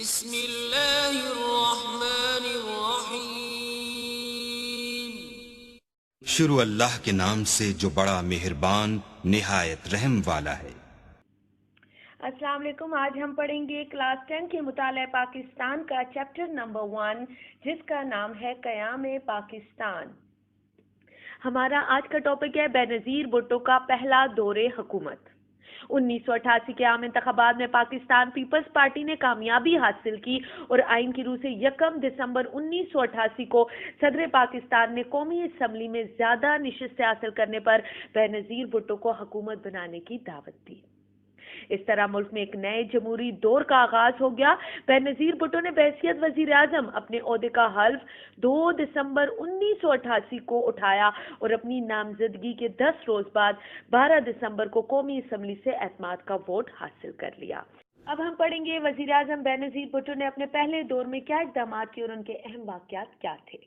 بسم اللہ الرحمن الرحیم۔ شروع اللہ کے نام سے جو بڑا مہربان نہایت رحم والا ہے۔ السلام علیکم۔ آج ہم پڑھیں گے کلاس 10 کے مطالعہ پاکستان کا چیپٹر نمبر 1 جس کا نام ہے قیام پاکستان۔ ہمارا آج کا ٹاپک ہے بینظیر بھٹو کا پہلا دور حکومت۔ 1988 کے عام انتخابات میں پاکستان پیپلز پارٹی نے کامیابی حاصل کی اور آئین کی روح سے 1 دسمبر 1988 کو صدر پاکستان نے قومی اسمبلی میں زیادہ نشستیں حاصل کرنے پر بینظیر بھٹو کو حکومت بنانے کی دعوت دی۔ اس طرح ملک میں ایک نئے جمہوری دور کا آغاز ہو گیا۔ بینظیر بھٹو نے بحیثیت وزیر اعظم اپنے عہدے کا حلف 2 دسمبر 1988 کو اٹھایا اور اپنی نامزدگی کے 10 روز بعد 12 دسمبر کو قومی اسمبلی سے اعتماد کا ووٹ حاصل کر لیا۔ اب ہم پڑھیں گے وزیر اعظم بینظیر بھٹو نے اپنے پہلے دور میں کیا اقدامات کیے اور ان کے اہم واقعات کیا تھے۔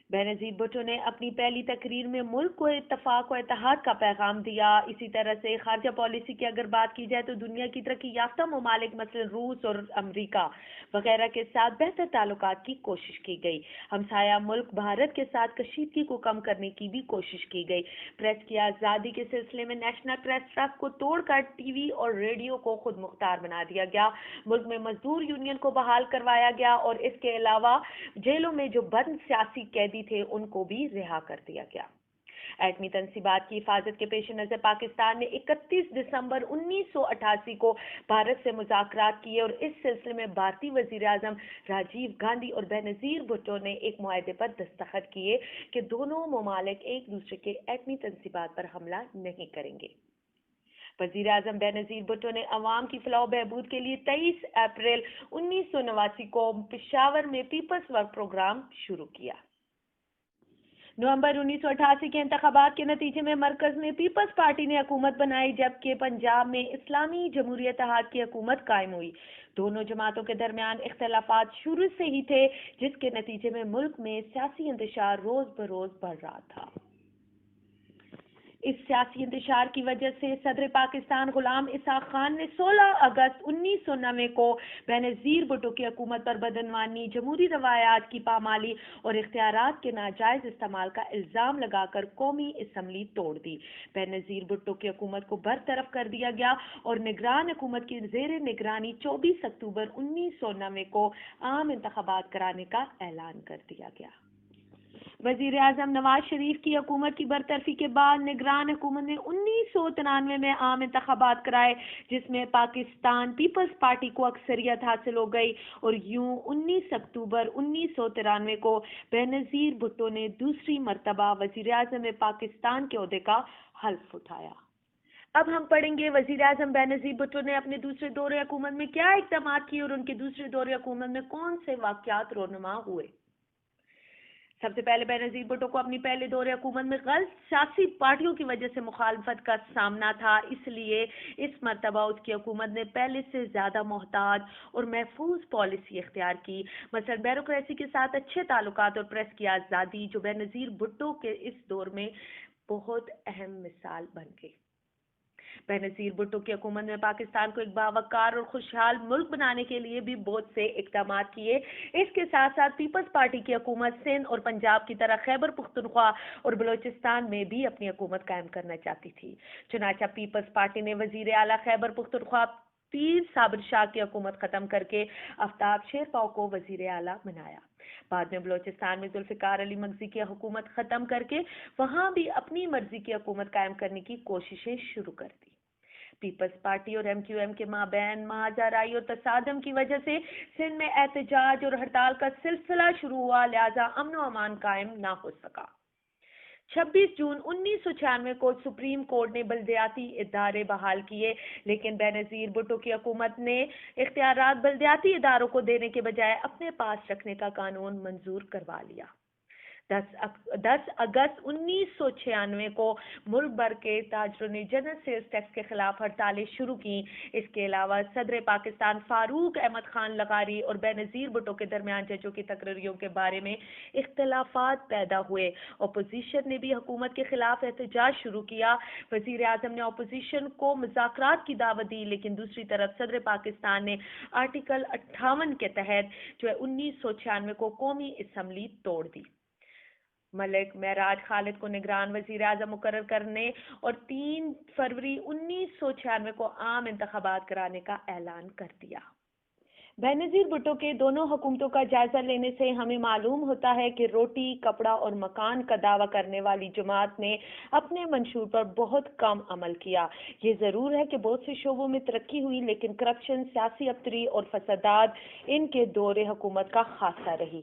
بینظیر بھٹو نے اپنی پہلی تقریر میں ملک کو اتفاق و اتحاد کا پیغام دیا۔ اسی طرح سے خارجہ پالیسی کی اگر بات کی جائے تو دنیا کی ترقی یافتہ ممالک مثلا روس اور امریکہ وغیرہ کے ساتھ بہتر تعلقات کی کوشش کی گئی۔ ہمسایہ ملک بھارت کے ساتھ کشیدگی کو کم کرنے کی بھی کوشش کی گئی۔ پریس کی آزادی کے سلسلے میں نیشنل پریس ٹرسٹ کو توڑ کر ٹی وی اور ریڈیو کو خود مختار بنا دیا گیا۔ ملک میں مزدور یونین کو بحال کروایا گیا اور اس کے علاوہ جیلوں میں جو بند سیاسی قیدی تھے ان کو بھی رہا کر دیا گیا۔ ایٹمی تنصیبات کی حفاظت کے پیش نظر پاکستان نے 31 دسمبر 1988 کو بھارت سے مذاکرات کیے اور اس سلسلے میں بھارتی وزیر اعظم راجیو گاندھی اور بینظیر بھٹو نے ایک معاہدے پر دستخط کیے کہ دونوں ممالک ایک دوسرے کے ایٹمی تنصیبات پر حملہ نہیں کریں گے۔ وزیر اعظم بینظیر بھٹو نے عوام کی فلاح و بہبود کے لیے 23 اپریل 1989 کو پشاور میں پیپلز ورک پروگرام شروع کیا۔ نومبر 1988 کے انتخابات کے نتیجے میں مرکز میں پیپلز پارٹی نے حکومت بنائی جبکہ پنجاب میں اسلامی جمہوری اتحاد کی حکومت قائم ہوئی۔ دونوں جماعتوں کے درمیان اختلافات شروع سے ہی تھے جس کے نتیجے میں ملک میں سیاسی انتشار روز بروز بڑھ رہا تھا۔ اس سیاسی انتشار کی وجہ سے صدر پاکستان غلام اسحاق خان نے 16 اگست 1990 کو بینظیر بھٹو کی حکومت پر بدعنوانی، جمہوری روایات کی پامالی اور اختیارات کے ناجائز استعمال کا الزام لگا کر قومی اسمبلی توڑ دی۔ بینظیر بھٹو کی حکومت کو برطرف کر دیا گیا اور نگران حکومت کی زیر نگرانی 24 اکتوبر 1990 کو عام انتخابات کرانے کا اعلان کر دیا گیا۔ وزیر اعظم نواز شریف کی حکومت کی برطرفی کے بعد نگران حکومت نے 1993 میں عام انتخابات کرائے جس میں پاکستان پیپلز پارٹی کو اکثریت حاصل ہو گئی اور یوں 19 اکتوبر 1993 کو بینظیر بھٹو نے دوسری مرتبہ وزیر اعظم پاکستان کے عہدے کا حلف اٹھایا۔ اب ہم پڑھیں گے وزیر اعظم بینظیر بھٹو نے اپنے دوسرے دور حکومت میں کیا اقدامات کیے اور ان کے دوسرے دور حکومت میں کون سے واقعات رونما ہوئے۔ سب سے پہلے بینظیر بھٹو کو اپنی پہلے دور حکومت میں غلط سیاسی پارٹیوں کی وجہ سے مخالفت کا سامنا تھا، اس لیے اس مرتبہ اس کی حکومت نے پہلے سے زیادہ محتاط اور محفوظ پالیسی اختیار کی۔ مثلا بیوروکریسی کے ساتھ اچھے تعلقات اور پریس کی آزادی جو بینظیر بھٹو کے اس دور میں بہت اہم مثال بن گئی۔ بینظیر بھٹو کی حکومت میں پاکستان کو ایک باوقار اور خوشحال ملک بنانے کے لیے بھی بہت سے اقدامات کیے۔ اس کے ساتھ ساتھ پیپلز پارٹی کی حکومت سندھ اور پنجاب کی طرح خیبر پختونخوا اور بلوچستان میں بھی اپنی حکومت قائم کرنا چاہتی تھی۔ چنانچہ پیپلز پارٹی نے وزیر اعلیٰ خیبر پختونخوا پیر صابر شاہ کی حکومت ختم کر کے آفتاب شیرپاؤ کو وزیر اعلیٰ بنایا۔ بعد میں بلوچستان میں ذوالفقار علی مگزی کی حکومت ختم کر کے وہاں بھی اپنی مرضی کی حکومت قائم کرنے کی کوششیں شروع کر دی۔ پیپلز پارٹی اور ایم کیو ایم کے مابین مہاجہ رائی اور تصادم کی وجہ سے سندھ میں احتجاج اور ہڑتال کا سلسلہ شروع ہوا، لہذا امن و امان قائم نہ ہو سکا۔ 26 جون 1996 کو سپریم کورٹ نے بلدیاتی ادارے بحال کیے لیکن بینظیر بھٹو کی حکومت نے اختیارات بلدیاتی اداروں کو دینے کے بجائے اپنے پاس رکھنے کا قانون منظور کروا لیا۔ 10 اگست 1996 کو ملک بھر کے تاجروں نے جنرل سیلز ٹیکس کے خلاف ہڑتالیں شروع کی. اس کے علاوہ صدر پاکستان فاروق احمد خان لغاری اور بینظیر بھٹو کے درمیان ججوں کی تقرریوں کے بارے میں اختلافات پیدا ہوئے. اپوزیشن نے بھی حکومت کے خلاف احتجاج شروع کیا. وزیر اعظم نے اپوزیشن کو مذاکرات کی دعوت دی، لیکن دوسری طرف صدر پاکستان نے آرٹیکل 58 کے تحت جو ہے 1996 کو قومی اسمبلی توڑ دی. ملک معراج خالد کو نگران وزیر اعظم مقرر کرنے اور 3 فروری 1996 کو عام انتخابات کرانے کا اعلان کر دیا. بینظیر بھٹو کے دونوں حکومتوں کا جائزہ لینے سے ہمیں معلوم ہوتا ہے کہ روٹی، کپڑا اور مکان کا دعویٰ کرنے والی جماعت نے اپنے منشور پر بہت کم عمل کیا. یہ ضرور ہے کہ بہت سے شعبوں میں ترقی ہوئی، لیکن کرپشن، سیاسی ابتری اور فسادات ان کے دور حکومت کا خاصہ رہی.